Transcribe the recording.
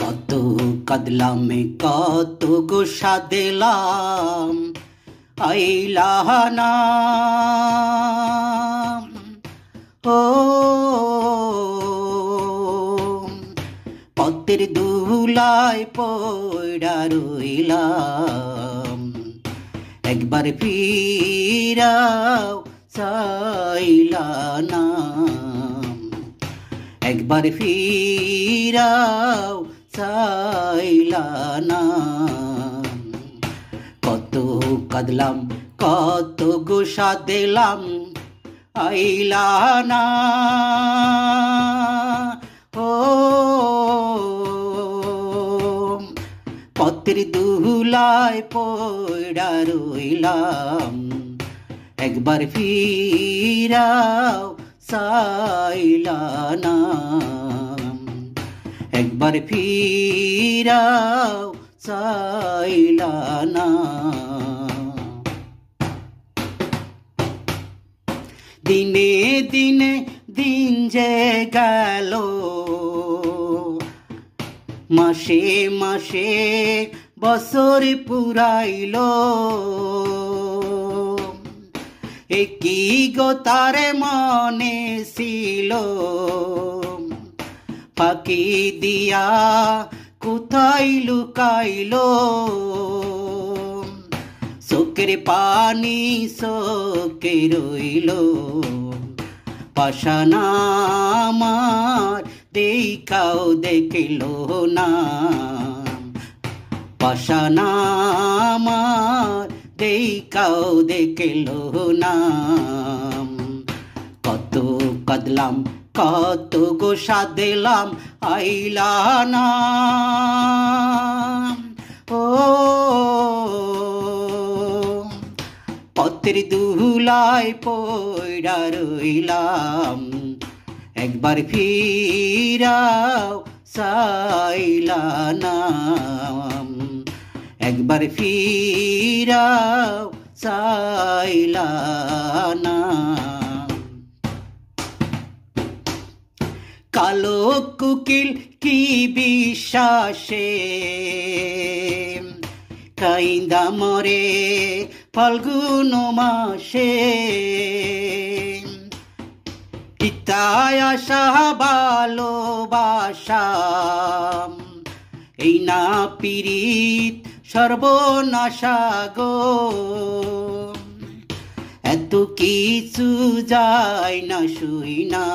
কত কাঁদলাম কত গোসা দিলাম আইলা না ও পথের ধুলায় পড়া রইলাম একবার ফিরাও চাইলা না একবার ফিরাও চাইলা না কত কাঁদলাম কত গোসা দিলাম আইলা না ও পথের ধুলায় পড়া রইলাম একবার ফিরাও চাইলা না একবার ফিরাও চাইলা না দিনে দিনে দিন যে গেল মাসে মাসে বছর পুরাইল একই গো তার মনে ছিল ফাঁকি দিয়া কোথায় লুকাইল চোখের পানি চোখে রইল পাশান আমার দেখাও দেখিল না পাশান আমার দেখাও দেখিল না কত কাঁদলাম কত গোসা দিলাম আইলা না ও পথের ধুলায় পড়া রইলাম একবার ফিরাও চাইলা না একবার ফিরাও চাইলা না কালো কুকিল কি বিশ্বাসে কাইন্দা মরে ফাল্গুন মাসে পিতায় আশা ভালোবাসা এই না পীড়িত সর্বনাশা গো এত কিছু যায় না শুই না